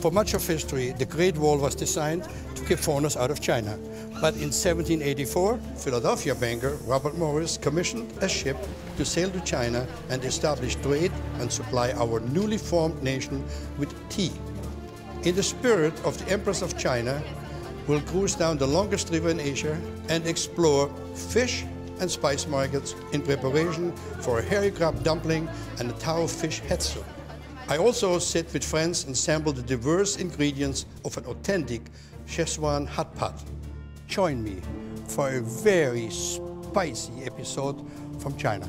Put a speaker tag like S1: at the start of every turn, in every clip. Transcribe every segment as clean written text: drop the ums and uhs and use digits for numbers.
S1: For much of history, the Great Wall was designed to keep foreigners out of China. But in 1784, Philadelphia banker Robert Morris commissioned a ship to sail to China and establish trade and supply our newly formed nation with tea. In the spirit of the Empress of China, we'll cruise down the longest river in Asia and explore fish and spice markets in preparation for a hairy crab dumpling and a Tao fish head soup. I also sit with friends and sample the diverse ingredients of an authentic Szechuan hot pot. Join me for a very spicy episode from China.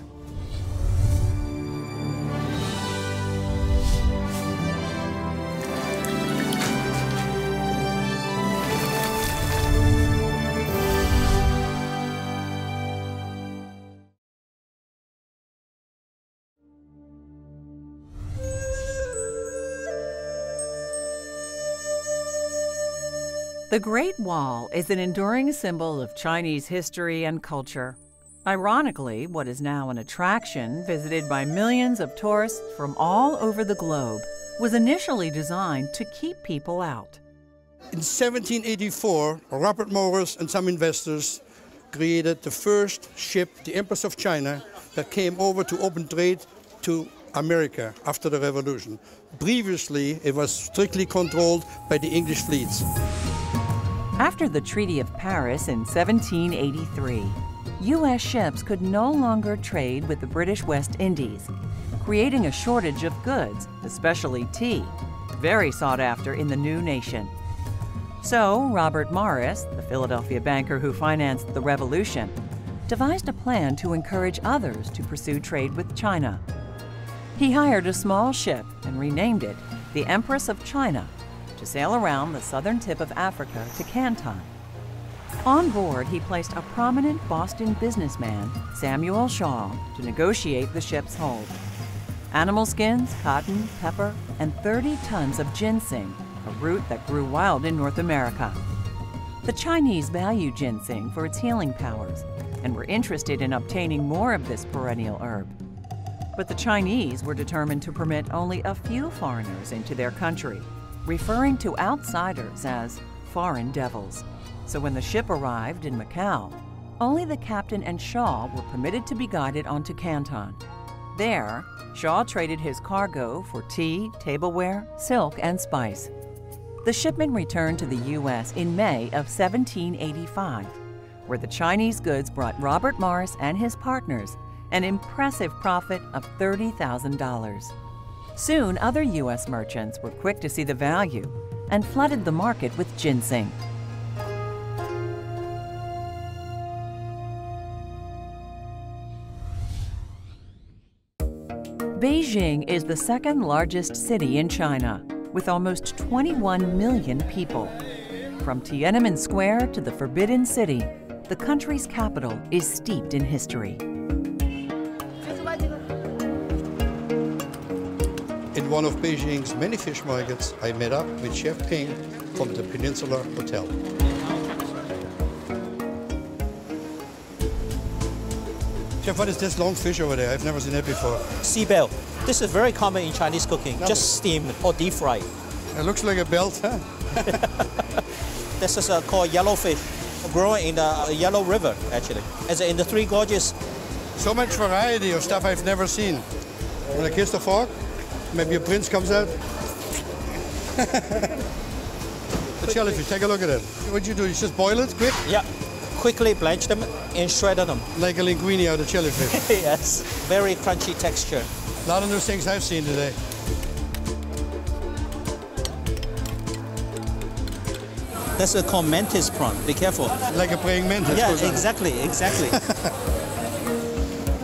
S2: The Great Wall is an enduring symbol of Chinese history and culture. Ironically, what is now an attraction visited by millions of tourists from all over the globe was initially designed to keep people out.
S1: In 1784, Robert Morris and some investors created the first ship, the Empress of China, that came over to open trade to America after the Revolution. Previously, it was strictly controlled by the English fleets.
S2: After the Treaty of Paris in 1783, U.S. ships could no longer trade with the British West Indies, creating a shortage of goods, especially tea, very sought after in the new nation. So Robert Morris, the Philadelphia banker who financed the Revolution, devised a plan to encourage others to pursue trade with China. He hired a small ship and renamed it the Empress of China, to sail around the southern tip of Africa to Canton. On board, he placed a prominent Boston businessman, Samuel Shaw, to negotiate the ship's hold. Animal skins, cotton, pepper, and 30 tons of ginseng, a root that grew wild in North America. The Chinese valued ginseng for its healing powers and were interested in obtaining more of this perennial herb. But the Chinese were determined to permit only a few foreigners into their country, referring to outsiders as foreign devils. So when the ship arrived in Macau, only the captain and Shaw were permitted to be guided onto Canton. There, Shaw traded his cargo for tea, tableware, silk, and spice. The shipment returned to the U.S. in May of 1785, where the Chinese goods brought Robert Morris and his partners an impressive profit of $30,000. Soon, other U.S. merchants were quick to see the value and flooded the market with ginseng. Beijing is the second largest city in China, with almost 21 million people. From Tiananmen Square to the Forbidden City, the country's capital is steeped in history.
S1: In one of Beijing's many fish markets, I met up with Chef Ping from the Peninsula Hotel. Chef, what is this long fish over there? I've never seen it before.
S3: Sea bell. This is very common in Chinese cooking, just steamed or deep fried.
S1: It looks like a belt, huh?
S3: This is called yellowfish, growing in the Yellow River, actually. As in the Three Gorges.
S1: So much variety of stuff I've never seen. When I kiss the fork, maybe a prince comes out. The jellyfish, take a look at it. What'd you do? You just boil it quick?
S3: Yeah. Quickly blanch them and shred them.
S1: Like a linguine out of jellyfish.
S3: Yes. Very crunchy texture.
S1: A lot of new things I've seen today.
S3: That's called mantis prawn. Be careful.
S1: Like a praying mantis.
S3: Yeah, exactly.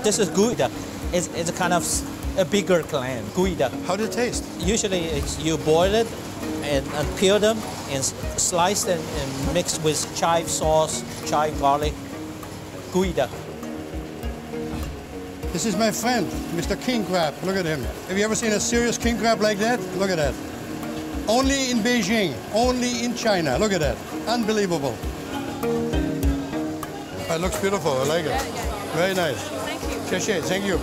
S3: This is guida. It's a kind of a bigger clam, guida.
S1: How does it taste?
S3: Usually you boil it and peel them and slice them and mix with chive sauce, chive garlic, guida.
S1: This is my friend, Mr. King Crab. Look at him. Have you ever seen a serious king crab like that? Look at that. Only in Beijing, only in China. Look at that. Unbelievable. It looks beautiful. I like it. Yeah. Very nice.
S4: Thank you.
S1: Xie, thank you.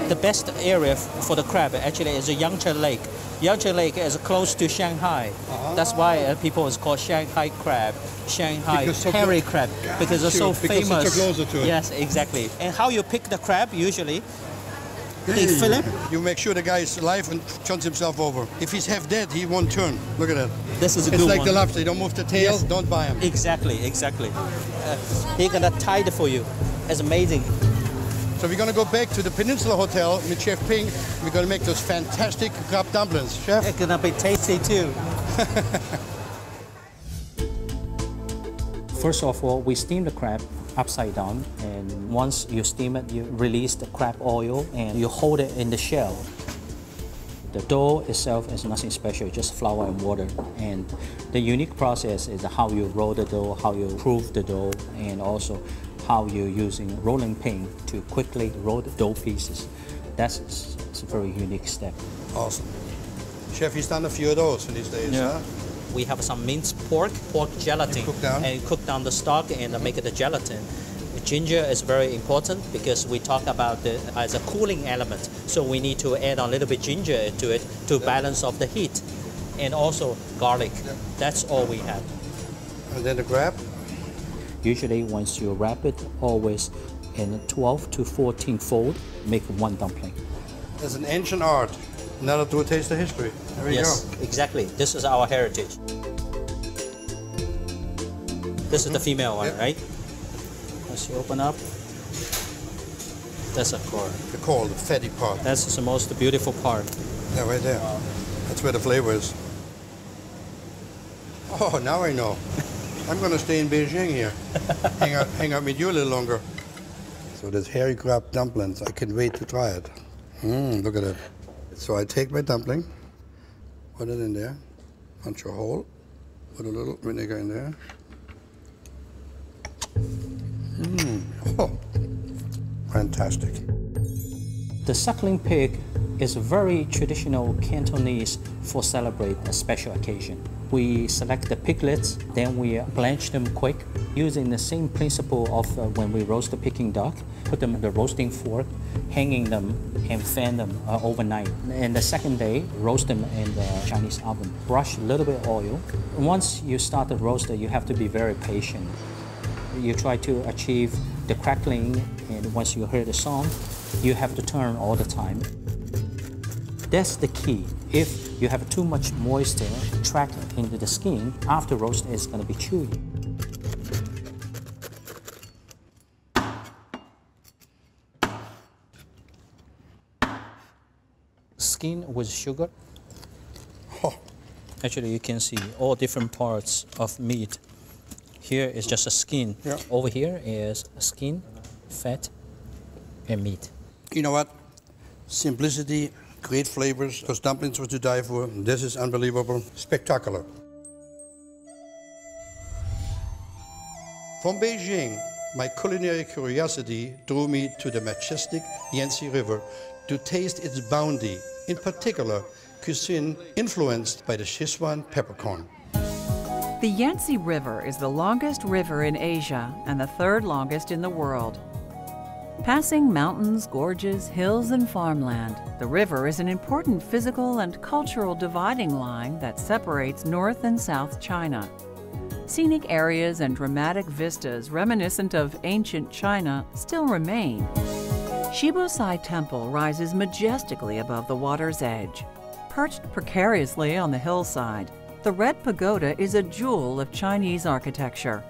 S3: The best area for the crab actually is the Yangtze Lake. Yangtze Lake is close to Shanghai. That's why people is called Shanghai crab, Shanghai hairy crab, because it's so famous.
S1: Because you're closer to it.
S3: Yes, exactly. And how you pick the crab usually? They fill him.
S1: You make sure the guy is alive and turns himself over. If he's half dead, he won't turn. Look at that.
S3: This is a good one.
S1: It's like the lobster. You don't move the tail,
S3: Yes.
S1: don't buy him.
S3: Exactly. He gonna tie it for you. It's amazing.
S1: So we're gonna go back to the Peninsula Hotel with Chef Ping. We're gonna make those fantastic crab dumplings. Chef?
S3: It's gonna be tasty too. First of all, we steam the crab upside down, and once you steam it, you release the crab oil and you hold it in the shell. The dough itself is nothing special, just flour and water. And the unique process is how you roll the dough, how you proof the dough, and also how you're using rolling pin to quickly roll the dough pieces. It's a very unique step.
S1: Awesome. Chef, he's done a few of those for these days, huh?
S3: We have some minced pork gelatin, and cook down the stock and make it a gelatin. Ginger is very important because we talk about it as a cooling element. So we need to add a little bit ginger to it to balance off the heat. And also garlic. That's all we have.
S1: And then the crab?
S3: Usually once you wrap it, always in 12 to 14 fold, make one dumpling.
S1: It's an ancient art. Another true taste of history. There we go.
S3: Exactly. This is our heritage. This is the female one, right? As you open up, that's a core.
S1: The core, the fatty part.
S3: That's the most beautiful part.
S1: Yeah, right there. That's where the flavor is. Oh, now I know. I'm going to stay in Beijing here. hang out with you a little longer. So this hairy crab dumplings, I can wait to try it. Look at it. So I take my dumpling, put it in there, punch a hole, put a little vinegar in there. Oh, fantastic.
S3: The suckling pig is very traditional Cantonese for celebrate a special occasion. We select the piglets, then we blanch them quick using the same principle of when we roast the Peking duck. Put them in the roasting fork, hanging them and fan them overnight. And the second day, roast them in the Chinese oven. Brush a little bit of oil. Once you start the roaster, you have to be very patient. You try to achieve the crackling, and once you hear the song, you have to turn all the time. That's the key. If you have too much moisture trapped into the skin, after roast it's going to be chewy. Skin with sugar.
S1: Oh.
S3: Actually, you can see all different parts of meat. Here is just a skin.
S1: Yeah.
S3: Over here is skin, fat, and meat.
S1: You know what? Simplicity, great flavors. Those dumplings were to die for. This is unbelievable. Spectacular. From Beijing, my culinary curiosity drew me to the majestic Yangtze River to taste its bounty, in particular, cuisine influenced by the Szechuan peppercorn.
S2: The Yangtze River is the longest river in Asia and the third longest in the world. Passing mountains, gorges, hills, and farmland, the river is an important physical and cultural dividing line that separates North and South China. Scenic areas and dramatic vistas reminiscent of ancient China still remain. Shibosai Temple rises majestically above the water's edge. Perched precariously on the hillside, the Red Pagoda is a jewel of Chinese architecture.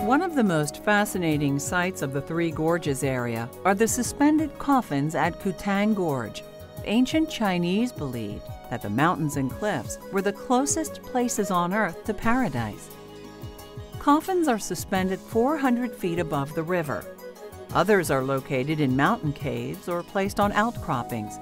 S2: One of the most fascinating sights of the Three Gorges area are the suspended coffins at Kutang Gorge. Ancient Chinese believed that the mountains and cliffs were the closest places on Earth to paradise. Coffins are suspended 400 feet above the river. Others are located in mountain caves or placed on outcroppings.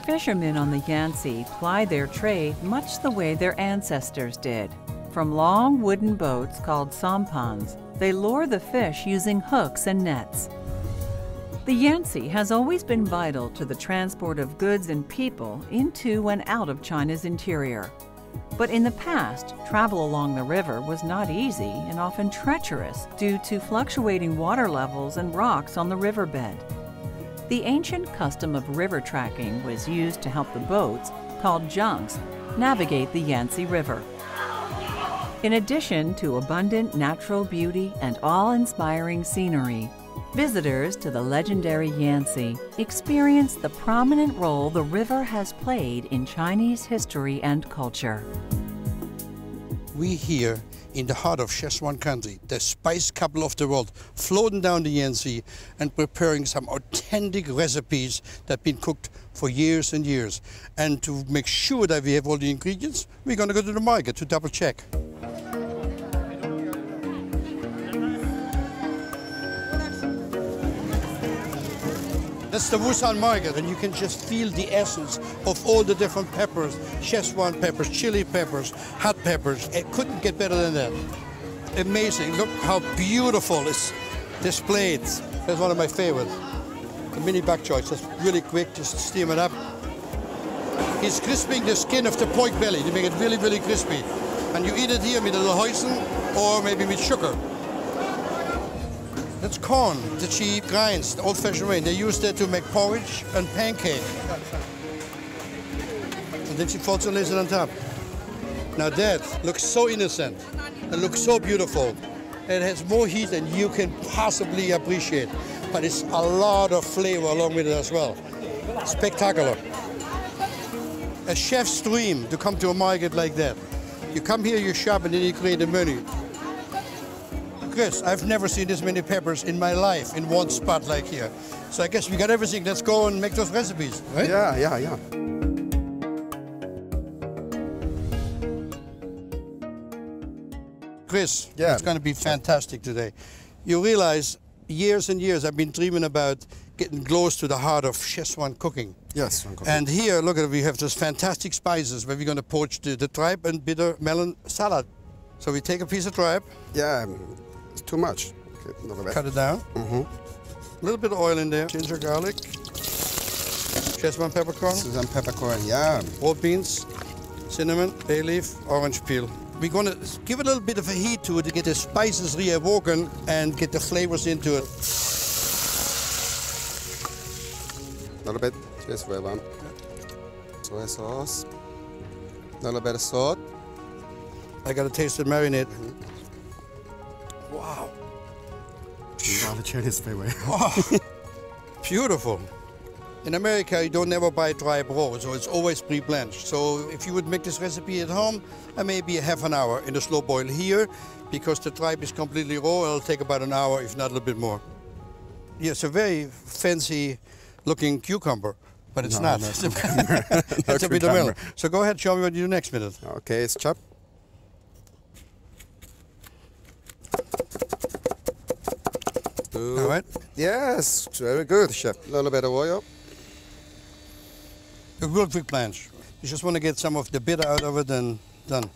S2: Fishermen on the Yangtze ply their trade much the way their ancestors did. From long wooden boats called sampans, they lure the fish using hooks and nets. The Yangtze has always been vital to the transport of goods and people into and out of China's interior. But in the past, travel along the river was not easy and often treacherous due to fluctuating water levels and rocks on the riverbed. The ancient custom of river tracking was used to help the boats, called junks, navigate the Yangtze River. In addition to abundant natural beauty and awe-inspiring scenery, visitors to the legendary Yangtze experience the prominent role the river has played in Chinese history and culture.
S1: We here in the heart of Szechuan country, the spice capital of the world, floating down the Yangtze and preparing some authentic recipes that have been cooked for years and years. And to make sure that we have all the ingredients, we're going to go to the market to double check. That's the Wusan market, and you can just feel the essence of all the different peppers, Szechuan peppers, chili peppers, hot peppers. It couldn't get better than that. Amazing. Look how beautiful it's displayed. That's one of my favorites. The mini bok choy, just really quick, just steam it up. He's crisping the skin of the pork belly to make it really, really crispy. And you eat it here with a little hoisin or maybe with sugar. That's corn that she grinds the old-fashioned way. They use that to make porridge and pancake. And then she folds and lays it on top. Now that looks so innocent and looks so beautiful. It has more heat than you can possibly appreciate. But it's a lot of flavor along with it as well. Spectacular. A chef's dream to come to a market like that. You come here, you shop, and then you create a menu. Chris, I've never seen this many peppers in my life in one spot like here. So I guess we got everything. Let's go and make those recipes, right?
S4: Yeah.
S1: Chris,
S4: Yeah.
S1: it's going to be fantastic today. You realize years and years I've been dreaming about getting close to the heart of Szechuan cooking.
S4: Yes, Uncle.
S1: And here, look at it, we have those fantastic spices where we're going to poach the tripe and bitter melon salad. So we take a piece of tripe.
S4: Yeah, it's too much. Okay, a little bit.
S1: Cut it down.
S4: Mm-hmm.
S1: A little bit of oil in there. Ginger, garlic. Szechuan peppercorn.
S4: Szechuan peppercorn, yeah.
S1: Rolled beans. Cinnamon. Bay leaf. Orange peel. We're going to give a little bit of a heat to it to get the spices reawoken and get the flavors into it.
S4: A little bit. Just very warm. Soy sauce. A little bit of salt.
S1: I got to taste the marinade. Wow.
S4: Wow, the Chinese favorite.
S1: Oh, beautiful. In America, you don't never buy dry raw, so it's always pre-blanched. So if you would make this recipe at home, maybe a half an hour in the slow boil here, because the tripe is completely raw, it'll take about an hour, if not a little bit more. Yeah, it's a very fancy looking cucumber, but it's not. It's a bit of melon. So go ahead, show me what you do next minute.
S4: Okay, it's chopped.
S1: All right.
S4: Yes, very good, chef. A little bit of oil.
S1: A real quick blanch. You just want to get some of the bitter out of it and done.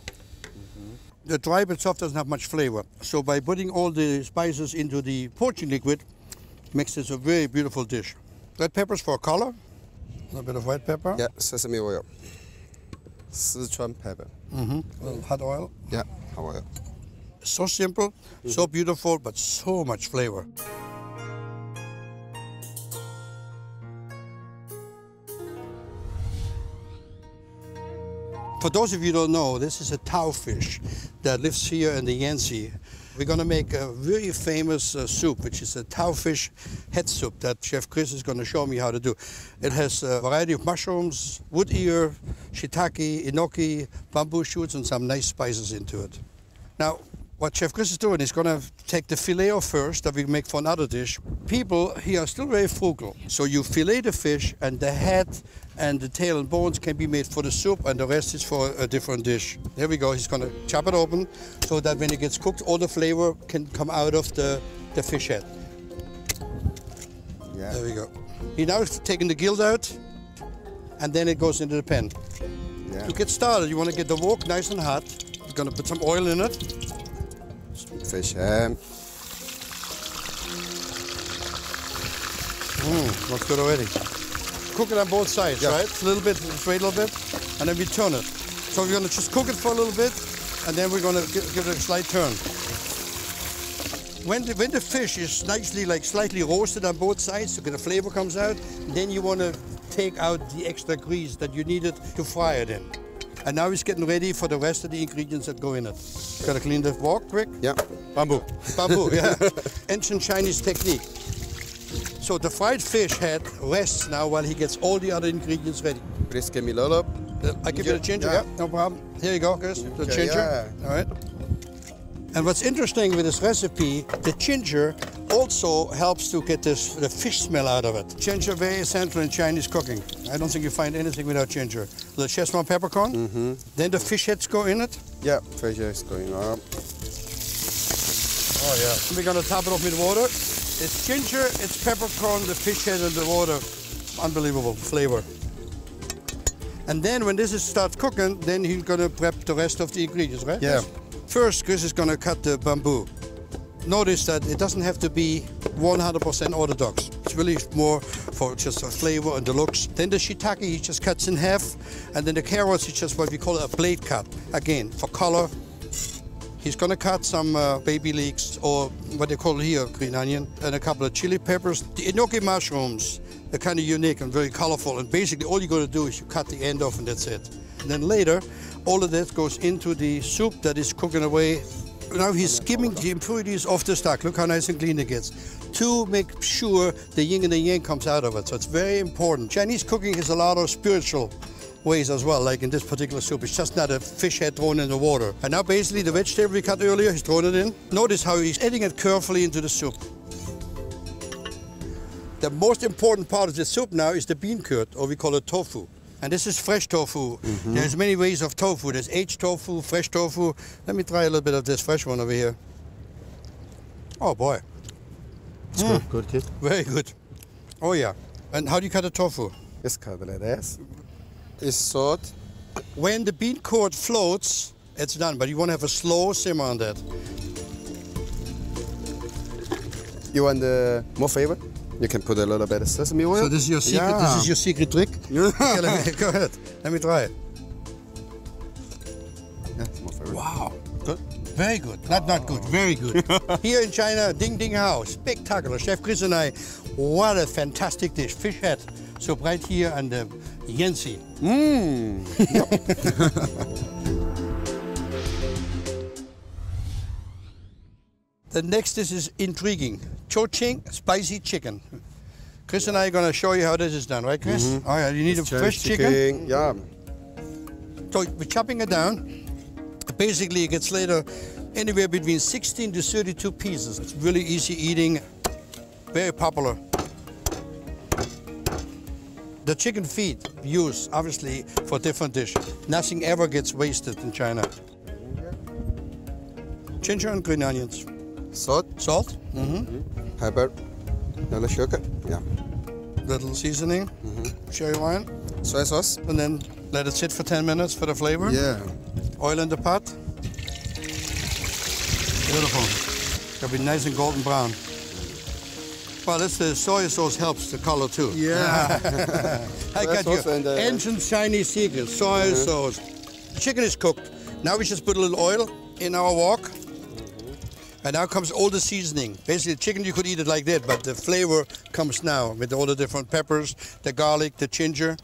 S1: The tripe itself doesn't have much flavor. So by putting all the spices into the poaching liquid, makes this a very beautiful dish. Red peppers for color. A little bit of white pepper.
S4: Yeah, sesame oil. Sichuan pepper.
S1: A little hot oil.
S4: Yeah, oil.
S1: So simple, so beautiful, but so much flavor. For those of you who don't know, this is a tao fish that lives here in the Yangtze. We're going to make a very famous soup, which is a tao fish head soup that Chef Chris is going to show me how to do. It has a variety of mushrooms, wood ear, shiitake, enoki, bamboo shoots, and some nice spices into it. Now, what Chef Chris is doing is going to take the filet off first that we make for another dish. People here are still very frugal. So you fillet the fish and the head and the tail and bones can be made for the soup and the rest is for a different dish. There we go. He's going to chop it open so that when it gets cooked, all the flavor can come out of the fish head.
S4: Yeah.
S1: There we go. He now is taking the gill out and then it goes into the pan.
S4: Yeah.
S1: To get started, you want to get the wok nice and hot. You're going to put some oil in it.
S4: Fish.
S1: Looks good already. Cook it on both sides,
S4: Yeah.
S1: right? A little bit, straight a little bit, and then we turn it. So we're gonna just cook it for a little bit, and then we're gonna give it a slight turn. When the fish is nicely, like slightly roasted on both sides, so the flavor comes out, then you wanna take out the extra grease that you needed to fry it in. And now it's getting ready for the rest of the ingredients that go in it. Gotta clean the wok quick.
S4: Yeah.
S1: Bamboo. Bamboo, yeah. Ancient Chinese technique. So the fried fish head rests now while he gets all the other ingredients ready.
S4: Please give me a little.
S1: I give you the ginger,
S4: Yeah.
S1: yeah, no problem. Here you go, Chris, the
S4: Okay,
S1: ginger.
S4: yeah.
S1: All right. And what's interesting with this recipe, the ginger also helps to get the fish smell out of it. Ginger very essential in Chinese cooking. I don't think you find anything without ginger. The Szechuan peppercorn, then the fish heads go in it.
S4: Yeah, fish is going up.
S1: Oh yeah. We're gonna top it off with water. It's ginger, it's peppercorn, the fish head and the water. Unbelievable flavor. And then when this starts cooking, then he's gonna prep the rest of the ingredients, right?
S4: Yeah.
S1: First, Chris is gonna cut the bamboo. Notice that it doesn't have to be 100% orthodox. It's really more for just the flavor and the looks. Then the shiitake he just cuts in half, and then the carrots he just what we call a blade cut. Again, for color. He's gonna cut some baby leeks, or what they call here, green onion, and a couple of chili peppers. The enoki mushrooms, they're kind of unique and very colorful, and basically all you gotta do is you cut the end off and that's it. And then later, all of that goes into the soup that is cooking away. Now he's skimming the impurities off the stock. Look how nice and clean it gets. To make sure the yin and the yang comes out of it. So it's very important. Chinese cooking has a lot of spiritual ways as well, like in this particular soup. It's just not a fish head thrown in the water. And now basically the vegetable we cut earlier, he's thrown it in. Notice how he's adding it carefully into the soup. The most important part of the soup now is the bean curd, or we call it tofu. And this is fresh tofu. There's many ways of tofu. There's aged tofu, fresh tofu. Let me try a little bit of this fresh one over here. Oh boy,
S4: It's good, good kid.
S1: very good. Oh yeah. And how do you cut the tofu?
S4: Just cut it like this. It's salt.
S1: When the bean curd floats, it's done, but you want to have a slow simmer on that.
S4: You want more flavor? You can put a little bit of sesame oil.
S1: So this is your secret.
S4: Yeah.
S1: This is your secret trick. Okay, go ahead. Let me try it.
S4: Yeah, it's more flavor.
S1: Wow.
S4: Good.
S1: Very good. Not good. Very good. Here in China, Ding Ding Hao, spectacular. Chef Chris and I, what a fantastic dish. Fish head soup right here and the Yanxi. The next dish is intriguing. Choching spicy chicken. Chris and I are going to show you how this is done, right, Chris? Oh yeah, you need a fresh chicken.
S4: Yeah.
S1: So we're chopping it down. Basically, it gets later anywhere between 16 to 32 pieces. It's really easy eating, very popular. The chicken feet used, obviously, for different dishes. Nothing ever gets wasted in China. Ginger and green onions.
S4: Salt,
S1: Salt,
S4: pepper, little sugar. Yeah.
S1: little seasoning, cherry wine,
S4: Soy sauce.
S1: and then let it sit for 10 minutes for the flavor.
S4: Yeah.
S1: Oil in the pot. Beautiful. It'll be nice and golden brown. Well, that's the soy sauce helps the color too.
S4: Yeah.
S1: I got
S4: sauce
S1: you.
S4: and,
S1: Ancient Chinese secret, soy sauce. The chicken is cooked. Now we just put a little oil in our wok. And now comes all the seasoning. Basically, the chicken, you could eat it like that, but the flavor comes now with all the different peppers, the garlic, the ginger,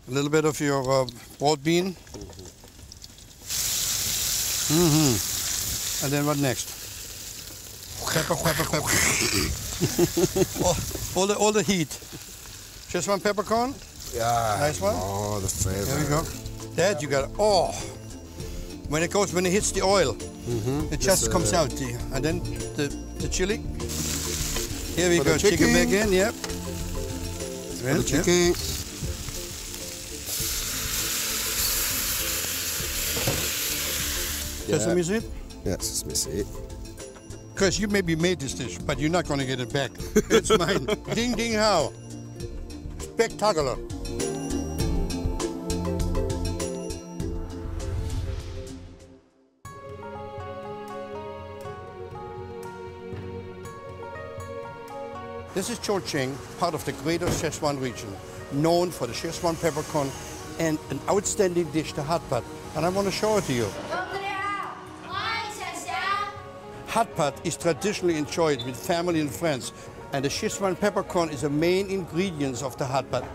S1: a little bit of your broad bean. And then what next? Pepper, pepper, pepper. all the heat. Just one peppercorn.
S4: Yeah.
S1: Nice one.
S4: Oh, the flavor.
S1: There we go. That you got. Oh, when it hits the oil, it just comes out. And then the chili. Here we
S4: For
S1: go.
S4: the
S1: Chicken
S4: chicken.
S1: back in. Yep.
S4: The chicken.
S1: Sesame seed.
S4: Yes, sesame seed.
S1: Chris, you maybe made this dish, but you're not going to get it back. It's mine. Ding Ding Hao. Spectacular. This is Chongqing, part of the greater Szechuan region, known for the Szechuan peppercorn and an outstanding dish, the hot pot. And I want to show it to you. Hot pot is traditionally enjoyed with family and friends, and the Szechuan peppercorn is a main ingredient of the hot pot.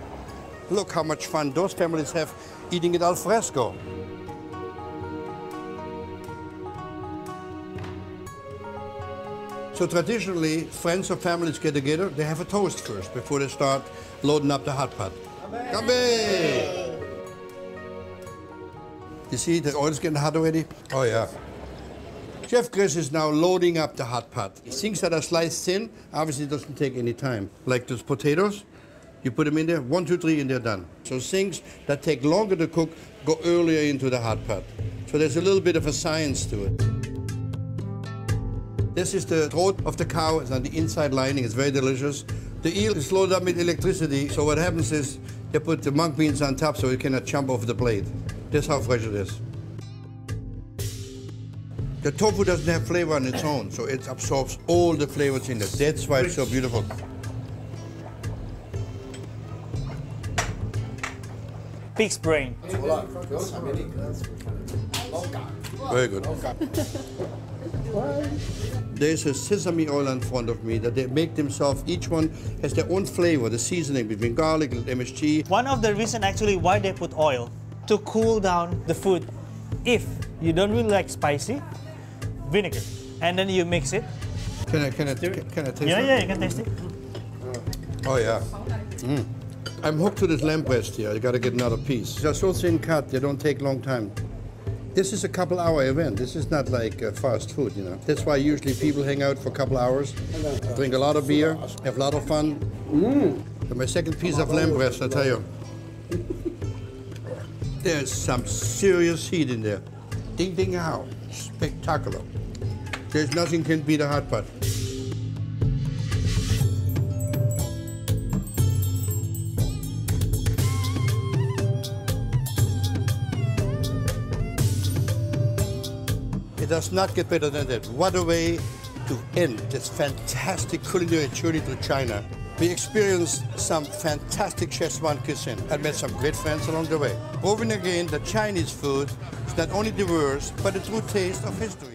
S1: Look how much fun those families have eating it al fresco. So traditionally, friends or families get together, they have a toast first before they start loading up the hot pot. Kambe! You see the oil's getting hot already? Oh yeah. Chef Chris is now loading up the hot pot. Things that are sliced thin, obviously doesn't take any time. Like those potatoes, you put them in there, 1, 2, 3, and they're done. So things that take longer to cook go earlier into the hot pot. So there's a little bit of a science to it. This is the throat of the cow. It's on the inside lining. It's very delicious. The eel is loaded up with electricity. So what happens is they put the mung beans on top so it cannot jump off the blade. That's how fresh it is. The tofu doesn't have flavor on its own, so it absorbs all the flavors in it. That's why it's so beautiful.
S5: Pig's brain.
S1: Very good. There's a sesame oil in front of me that they make themselves. Each one has their own flavor, the seasoning between garlic and MSG.
S5: One of the reasons actually why they put oil, to cool down the food. If you don't really like spicy, vinegar, and then you mix it.
S1: Can I taste it?
S5: Yeah, you can taste it.
S1: Oh yeah. I'm hooked to this lamb breast here. I got to get another piece. They're so thin cut, they don't take long time. This is a couple-hour event. This is not like fast food, you know. That's why usually people hang out for a couple hours, drink a lot of beer, have a lot of fun. And my second piece of lamb breast, I tell you. There's some serious heat in there. Ding, ding, how. Spectacular. There's nothing can beat a hot pot. It does not get better than that. What a way to end this fantastic culinary journey to China. We experienced some fantastic Szechuan cuisine and met some great friends along the way. Proving again that Chinese food is not only diverse, but a true taste of history.